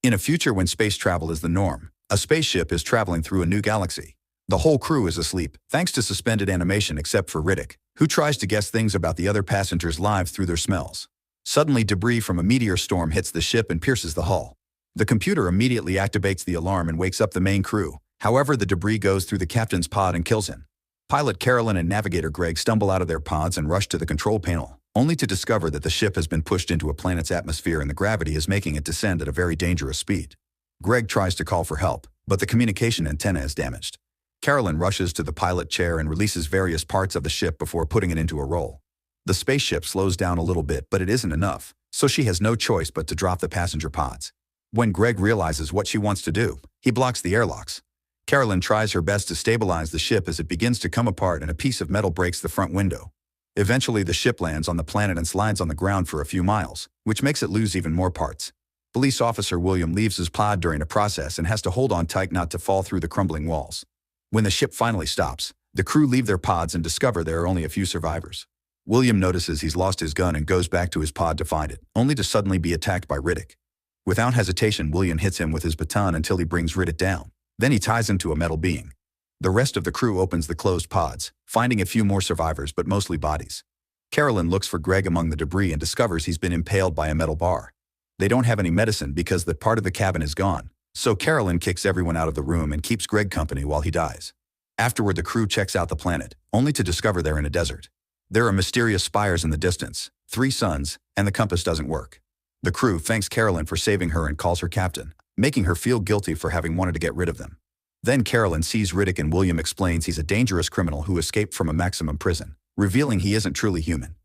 In a future when space travel is the norm, a spaceship is traveling through a new galaxy. The whole crew is asleep, thanks to suspended animation except for Riddick, who tries to guess things about the other passengers' lives through their smells. Suddenly, debris from a meteor storm hits the ship and pierces the hull. The computer immediately activates the alarm and wakes up the main crew. However, the debris goes through the captain's pod and kills him. Pilot Carolyn and navigator Greg stumble out of their pods and rush to the control panel, only to discover that the ship has been pushed into a planet's atmosphere and the gravity is making it descend at a very dangerous speed. Greg tries to call for help, but the communication antenna is damaged. Carolyn rushes to the pilot chair and releases various parts of the ship before putting it into a roll. The spaceship slows down a little bit, but it isn't enough, so she has no choice but to drop the passenger pods. When Greg realizes what she wants to do, he blocks the airlocks. Carolyn tries her best to stabilize the ship as it begins to come apart and a piece of metal breaks the front window. Eventually, the ship lands on the planet and slides on the ground for a few miles, which makes it lose even more parts. Police officer William leaves his pod during a process and has to hold on tight not to fall through the crumbling walls. When the ship finally stops, the crew leave their pods and discover there are only a few survivors. William notices he's lost his gun and goes back to his pod to find it, only to suddenly be attacked by Riddick. Without hesitation, William hits him with his baton until he brings Riddick down. Then he ties him to a metal beam. The rest of the crew opens the closed pods, finding a few more survivors but mostly bodies. Carolyn looks for Greg among the debris and discovers he's been impaled by a metal bar. They don't have any medicine because that part of the cabin is gone, so Carolyn kicks everyone out of the room and keeps Greg company while he dies. Afterward, the crew checks out the planet, only to discover they're in a desert. There are mysterious spires in the distance, 3 suns, and the compass doesn't work. The crew thanks Carolyn for saving her and calls her captain, making her feel guilty for having wanted to get rid of them. Then Carolyn sees Riddick and William explains he's a dangerous criminal who escaped from a maximum prison, revealing he isn't truly human.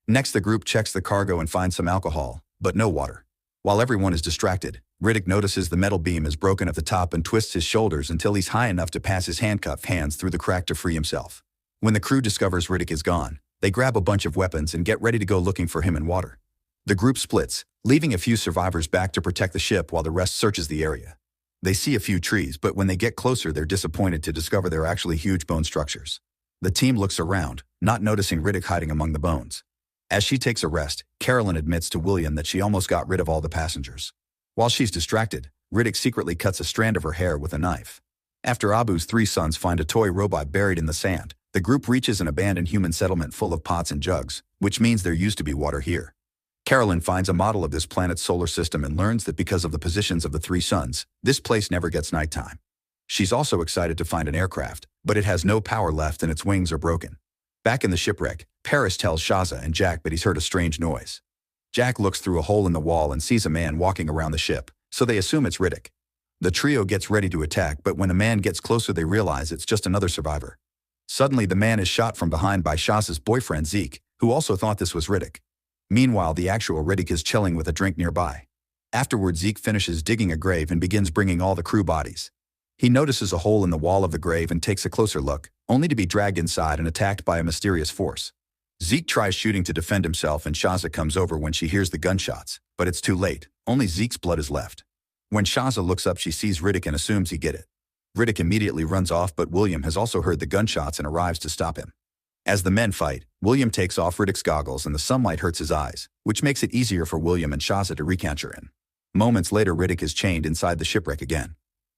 Next, the group checks the cargo and finds some alcohol, but no water. While everyone is distracted, Riddick notices the metal beam is broken at the top and twists his shoulders until he's high enough to pass his handcuffed hands through the crack to free himself. When the crew discovers Riddick is gone, they grab a bunch of weapons and get ready to go looking for him in water. The group splits, leaving a few survivors back to protect the ship while the rest searches the area. They see a few trees, but when they get closer, they're disappointed to discover they're actually huge bone structures. The team looks around, not noticing Riddick hiding among the bones. As she takes a rest, Carolyn admits to William that she almost got rid of all the passengers. While she's distracted, Riddick secretly cuts a strand of her hair with a knife. After Abu's 3 sons find a toy robot buried in the sand, the group reaches an abandoned human settlement full of pots and jugs, which means there used to be water here. Carolyn finds a model of this planet's solar system and learns that because of the positions of the 3 suns, this place never gets nighttime. She's also excited to find an aircraft, but it has no power left and its wings are broken. Back in the shipwreck, Paris tells Shaza and Jack that he's heard a strange noise. Jack looks through a hole in the wall and sees a man walking around the ship, so they assume it's Riddick. The trio gets ready to attack, but when a man gets closer they realize it's just another survivor. Suddenly, the man is shot from behind by Shaza's boyfriend Zeke, who also thought this was Riddick. Meanwhile, the actual Riddick is chilling with a drink nearby. Afterward, Zeke finishes digging a grave and begins bringing all the crew bodies. He notices a hole in the wall of the grave and takes a closer look, only to be dragged inside and attacked by a mysterious force. Zeke tries shooting to defend himself and Shaza comes over when she hears the gunshots, but it's too late, only Zeke's blood is left. When Shaza looks up, she sees Riddick and assumes he get it. Riddick immediately runs off, but William has also heard the gunshots and arrives to stop him. As the men fight, William takes off Riddick's goggles and the sunlight hurts his eyes, which makes it easier for William and Shaza to recapture him. Moments later, Riddick is chained inside the shipwreck again.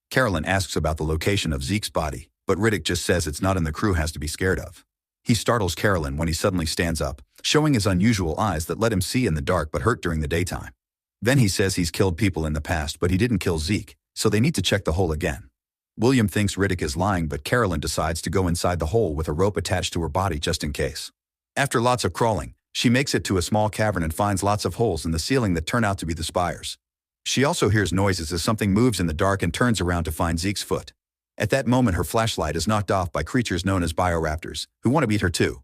Carolyn asks about the location of Zeke's body, but Riddick just says it's not in the crew has to be scared of. He startles Carolyn when he suddenly stands up, showing his unusual eyes that let him see in the dark but hurt during the daytime. Then he says he's killed people in the past, but he didn't kill Zeke, so they need to check the hole again. William thinks Riddick is lying, but Carolyn decides to go inside the hole with a rope attached to her body just in case. After lots of crawling, she makes it to a small cavern and finds lots of holes in the ceiling that turn out to be the spires. She also hears noises as something moves in the dark and turns around to find Zeke's foot. At that moment, her flashlight is knocked off by creatures known as bioraptors, who want to beat her too.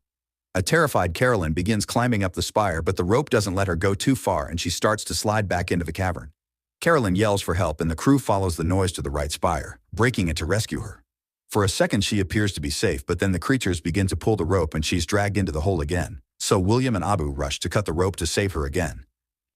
A terrified Carolyn begins climbing up the spire, but the rope doesn't let her go too far and she starts to slide back into the cavern. Carolyn yells for help and the crew follows the noise to the right spire, breaking it to rescue her. For a second she appears to be safe, but then the creatures begin to pull the rope and she's dragged into the hole again, so William and Abu rush to cut the rope to save her again.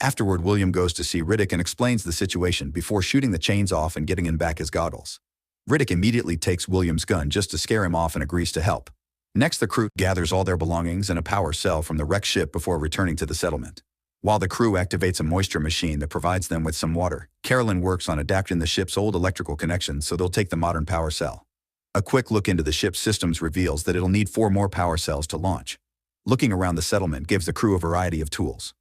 Afterward, William goes to see Riddick and explains the situation before shooting the chains off and getting him back his goggles. Riddick immediately takes William's gun just to scare him off and agrees to help. Next, the crew gathers all their belongings in a power cell from the wrecked ship before returning to the settlement. While the crew activates a moisture machine that provides them with some water, Carolyn works on adapting the ship's old electrical connections so they'll take the modern power cell. A quick look into the ship's systems reveals that it'll need 4 more power cells to launch. Looking around the settlement gives the crew a variety of tools.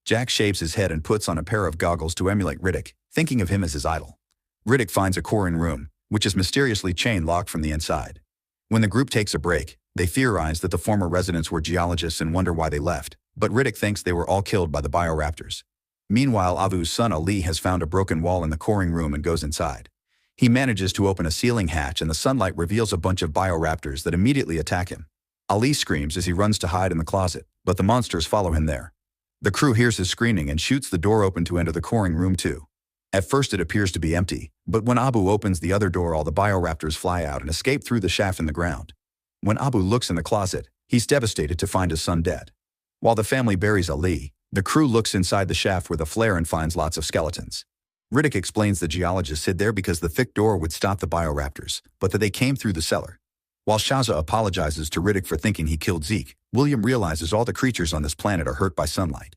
Jack shaves his head and puts on a pair of goggles to emulate Riddick, thinking of him as his idol. Riddick finds a coring room, which is mysteriously chain-locked from the inside. When the group takes a break, they theorize that the former residents were geologists and wonder why they left, but Riddick thinks they were all killed by the bioraptors. Meanwhile, Abu's son Ali has found a broken wall in the coring room and goes inside. He manages to open a ceiling hatch and the sunlight reveals a bunch of bioraptors that immediately attack him. Ali screams as he runs to hide in the closet, but the monsters follow him there. The crew hears his screaming and shoots the door open to enter the coring room too. At first it appears to be empty, but when Abu opens the other door all the bioraptors fly out and escape through the shaft in the ground. When Abu looks in the closet, he's devastated to find his son dead. While the family buries Ali, the crew looks inside the shaft with a flare and finds lots of skeletons. Riddick explains the geologists hid there because the thick door would stop the bioraptors, but that they came through the cellar. While Shaza apologizes to Riddick for thinking he killed Zeke, William realizes all the creatures on this planet are hurt by sunlight.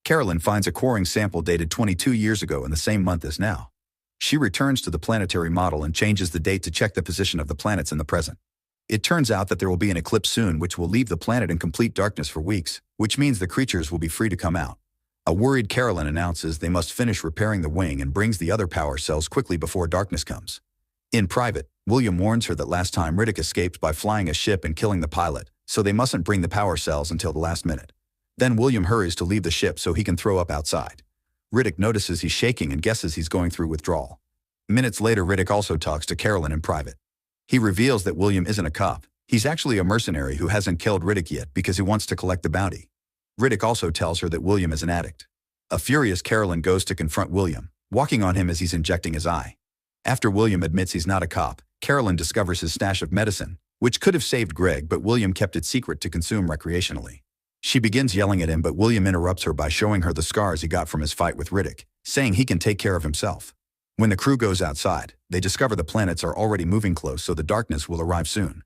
Carolyn finds a coring sample dated 22 years ago in the same month as now. She returns to the planetary model and changes the date to check the position of the planets in the present. It turns out that there will be an eclipse soon which will leave the planet in complete darkness for weeks, which means the creatures will be free to come out. A worried Carolyn announces they must finish repairing the wing and brings the other power cells quickly before darkness comes. In private, William warns her that last time Riddick escaped by flying a ship and killing the pilot, so they mustn't bring the power cells until the last minute. Then William hurries to leave the ship so he can throw up outside. Riddick notices he's shaking and guesses he's going through withdrawal. Minutes later, Riddick also talks to Carolyn in private. He reveals that William isn't a cop. He's actually a mercenary who hasn't killed Riddick yet because he wants to collect the bounty. Riddick also tells her that William is an addict. A furious Carolyn goes to confront William, walking on him as he's injecting his eye. After William admits he's not a cop, Carolyn discovers his stash of medicine, which could have saved Greg, but William kept it secret to consume recreationally. She begins yelling at him, but William interrupts her by showing her the scars he got from his fight with Riddick, saying he can take care of himself. When the crew goes outside, they discover the planets are already moving close, so the darkness will arrive soon.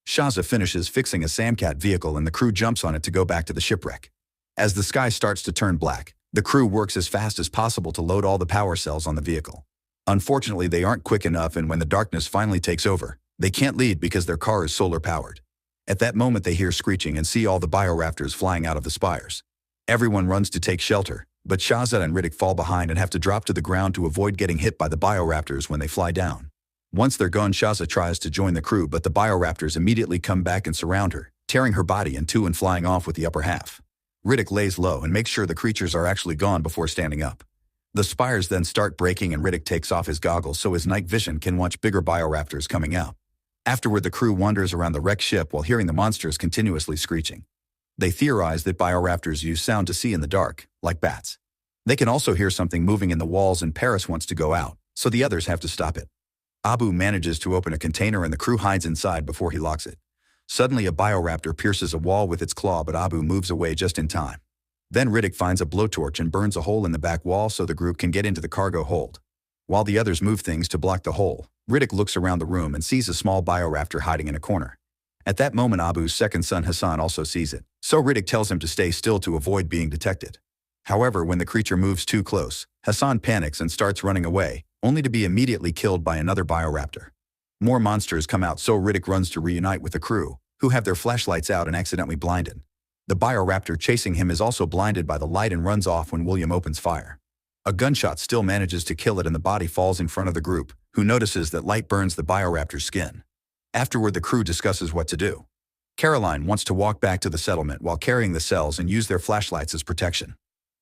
Shaza finishes fixing a Samcat vehicle and the crew jumps on it to go back to the shipwreck. As the sky starts to turn black, the crew works as fast as possible to load all the power cells on the vehicle. Unfortunately, they aren't quick enough, and when the darkness finally takes over, they can't lead because their car is solar-powered. At that moment, they hear screeching and see all the bioraptors flying out of the spires. Everyone runs to take shelter, but Shaza and Riddick fall behind and have to drop to the ground to avoid getting hit by the bioraptors when they fly down. Once they're gone, Shaza tries to join the crew, but the bioraptors immediately come back and surround her, tearing her body in two and flying off with the upper half. Riddick lays low and makes sure the creatures are actually gone before standing up. The spires then start breaking and Riddick takes off his goggles so his night vision can watch bigger bioraptors coming out. Afterward, the crew wanders around the wrecked ship while hearing the monsters continuously screeching. They theorize that bioraptors use sound to see in the dark, like bats. They can also hear something moving in the walls, and Paris wants to go out, so the others have to stop it. Abu manages to open a container and the crew hides inside before he locks it. Suddenly, a bioraptor pierces a wall with its claw, but Abu moves away just in time. Then Riddick finds a blowtorch and burns a hole in the back wall so the group can get into the cargo hold. While the others move things to block the hole, Riddick looks around the room and sees a small bioraptor hiding in a corner. At that moment, Abu's second son Hassan also sees it, so Riddick tells him to stay still to avoid being detected. However, when the creature moves too close, Hassan panics and starts running away, only to be immediately killed by another bioraptor. More monsters come out, so Riddick runs to reunite with the crew, who have their flashlights out and accidentally blinded. The bioraptor chasing him is also blinded by the light and runs off when William opens fire. A gunshot still manages to kill it and the body falls in front of the group, who notices that light burns the bioraptor's skin. Afterward, the crew discusses what to do. Caroline wants to walk back to the settlement while carrying the cells and use their flashlights as protection.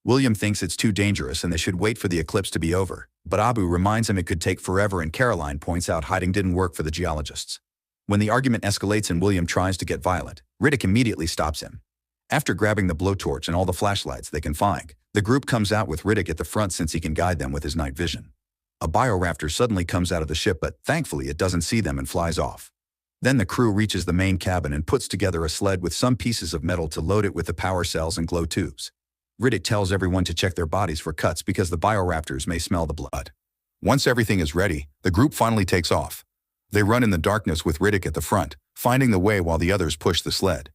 William thinks it's too dangerous and they should wait for the eclipse to be over, but Abu reminds him it could take forever, and Caroline points out hiding didn't work for the geologists. When the argument escalates and William tries to get violent, Riddick immediately stops him. After grabbing the blowtorch and all the flashlights they can find, the group comes out with Riddick at the front since he can guide them with his night vision. A bioraptor suddenly comes out of the ship, but thankfully it doesn't see them and flies off. Then the crew reaches the main cabin and puts together a sled with some pieces of metal to load it with the power cells and glow tubes. Riddick tells everyone to check their bodies for cuts because the bioraptors may smell the blood. Once everything is ready, the group finally takes off. They run in the darkness with Riddick at the front, finding the way while the others push the sled.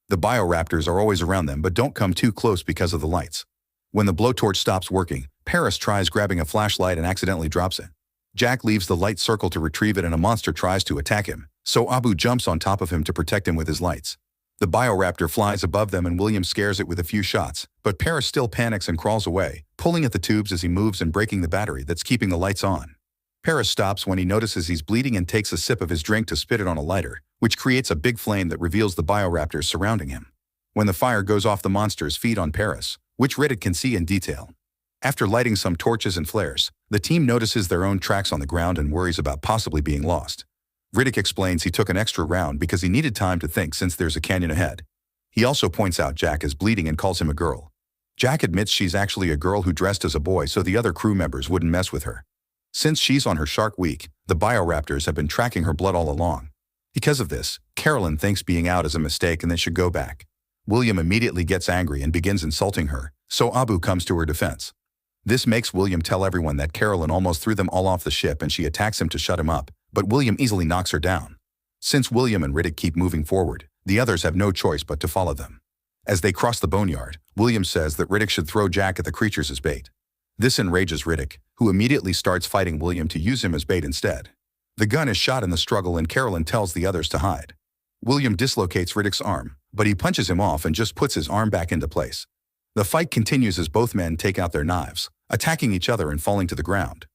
The bioraptors are always around them but don't come too close because of the lights. When the blowtorch stops working, Paris tries grabbing a flashlight and accidentally drops it. Jack leaves the light circle to retrieve it and a monster tries to attack him, so Abu jumps on top of him to protect him with his lights. The bioraptor flies above them and William scares it with a few shots, but Paris still panics and crawls away, pulling at the tubes as he moves and breaking the battery that's keeping the lights on. Paris stops when he notices he's bleeding and takes a sip of his drink to spit it on a lighter, which creates a big flame that reveals the bioraptors surrounding him. When the fire goes off, the monsters feed on Paris, which Riddick can see in detail. After lighting some torches and flares, the team notices their own tracks on the ground and worries about possibly being lost. Riddick explains he took an extra round because he needed time to think since there's a canyon ahead. He also points out Jack is bleeding and calls him a girl. Jack admits she's actually a girl who dressed as a boy so the other crew members wouldn't mess with her. Since she's on her shark week, the bioraptors have been tracking her blood all along. Because of this, Carolyn thinks being out is a mistake and they should go back. William immediately gets angry and begins insulting her, so Abu comes to her defense. This makes William tell everyone that Carolyn almost threw them all off the ship and she attacks him to shut him up, but William easily knocks her down. Since William and Riddick keep moving forward, the others have no choice but to follow them. As they cross the boneyard, William says that Riddick should throw Jack at the creatures as bait. This enrages Riddick, who immediately starts fighting William to use him as bait instead. The gun is shot in the struggle and Carolyn tells the others to hide. William dislocates Riddick's arm, but he punches him off and just puts his arm back into place. The fight continues as both men take out their knives, attacking each other and falling to the ground.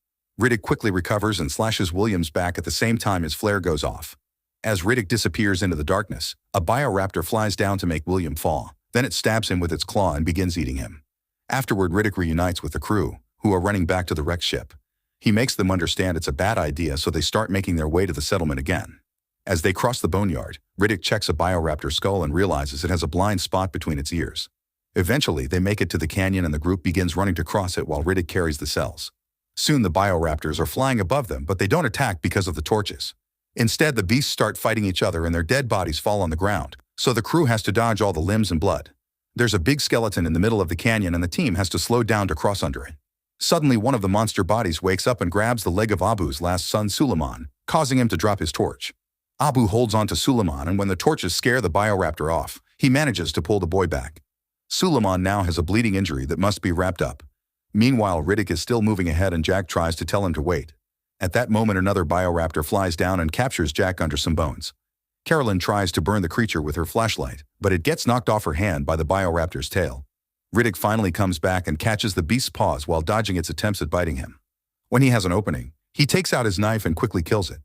Riddick quickly recovers and slashes William's back at the same time his flare goes off. As Riddick disappears into the darkness, a bioraptor flies down to make William fall, then it stabs him with its claw and begins eating him. Afterward, Riddick reunites with the crew, who are running back to the wrecked ship. He makes them understand it's a bad idea, so they start making their way to the settlement again. As they cross the boneyard, Riddick checks a bioraptor skull and realizes it has a blind spot between its ears. Eventually, they make it to the canyon and the group begins running to cross it while Riddick carries the cells. Soon the bioraptors are flying above them, but they don't attack because of the torches. Instead, the beasts start fighting each other and their dead bodies fall on the ground, so the crew has to dodge all the limbs and blood. There's a big skeleton in the middle of the canyon and the team has to slow down to cross under it. Suddenly, one of the monster bodies wakes up and grabs the leg of Abu's last son Suleiman, causing him to drop his torch. Abu holds onto Suleiman, and when the torches scare the bioraptor off, he manages to pull the boy back. Suleiman now has a bleeding injury that must be wrapped up. Meanwhile, Riddick is still moving ahead and Jack tries to tell him to wait. At that moment, another bioraptor flies down and captures Jack under some bones. Carolyn tries to burn the creature with her flashlight, but it gets knocked off her hand by the bioraptor's tail. Riddick finally comes back and catches the beast's paws while dodging its attempts at biting him. When he has an opening, he takes out his knife and quickly kills it.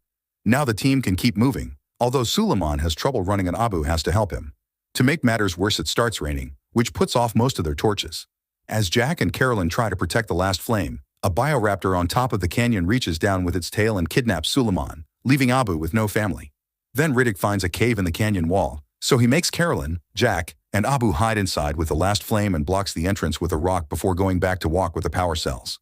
Now the team can keep moving, although Suleiman has trouble running and Abu has to help him. To make matters worse, it starts raining, which puts off most of their torches. As Jack and Carolyn try to protect the last flame, a bioraptor on top of the canyon reaches down with its tail and kidnaps Suleiman, leaving Abu with no family. Then Riddick finds a cave in the canyon wall, so he makes Carolyn, Jack, and Abu hide inside with the last flame and blocks the entrance with a rock before going back to walk with the power cells.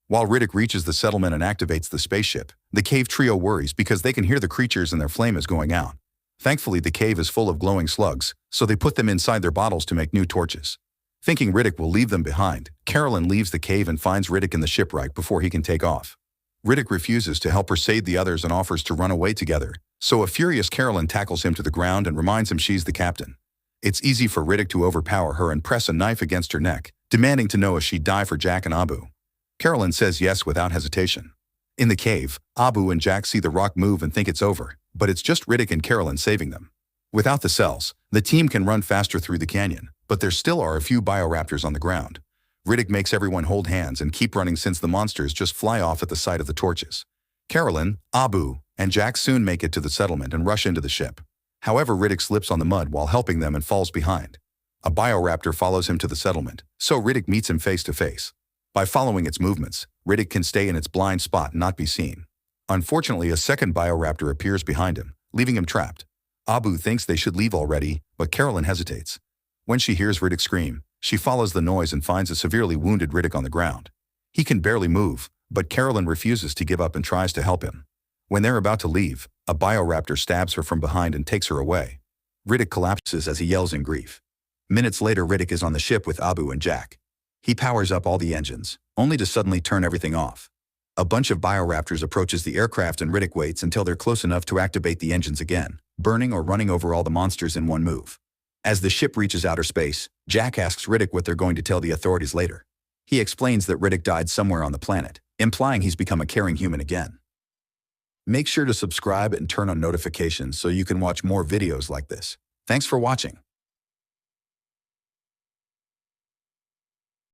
While Riddick reaches the settlement and activates the spaceship, the cave trio worries because they can hear the creatures and their flame is going out. Thankfully, the cave is full of glowing slugs, so they put them inside their bottles to make new torches. Thinking Riddick will leave them behind, Carolyn leaves the cave and finds Riddick in the shipwreck before he can take off. Riddick refuses to help her save the others and offers to run away together, so a furious Carolyn tackles him to the ground and reminds him she's the captain. It's easy for Riddick to overpower her and press a knife against her neck, demanding to know if she'd die for Jack and Abu. Carolyn says yes without hesitation. In the cave, Abu and Jack see the rock move and think it's over, but it's just Riddick and Carolyn saving them. Without the cells, the team can run faster through the canyon, but there still are a few bioraptors on the ground. Riddick makes everyone hold hands and keep running since the monsters just fly off at the sight of the torches. Carolyn, Abu, and Jack soon make it to the settlement and rush into the ship. However, Riddick slips on the mud while helping them and falls behind. A bioraptor follows him to the settlement, so Riddick meets him face to face. By following its movements, Riddick can stay in its blind spot and not be seen. Unfortunately, a second bioraptor appears behind him, leaving him trapped. Abu thinks they should leave already, but Carolyn hesitates. When she hears Riddick scream, she follows the noise and finds a severely wounded Riddick on the ground. He can barely move, but Carolyn refuses to give up and tries to help him. When they're about to leave, a bioraptor stabs her from behind and takes her away. Riddick collapses as he yells in grief. Minutes later, Riddick is on the ship with Abu and Jack. He powers up all the engines, only to suddenly turn everything off. A bunch of bioraptors approaches the aircraft and Riddick waits until they're close enough to activate the engines again, burning or running over all the monsters in one move. As the ship reaches outer space, Jack asks Riddick what they're going to tell the authorities later. He explains that Riddick died somewhere on the planet, implying he's become a caring human again. Make sure to subscribe and turn on notifications so you can watch more videos like this. Thanks for watching.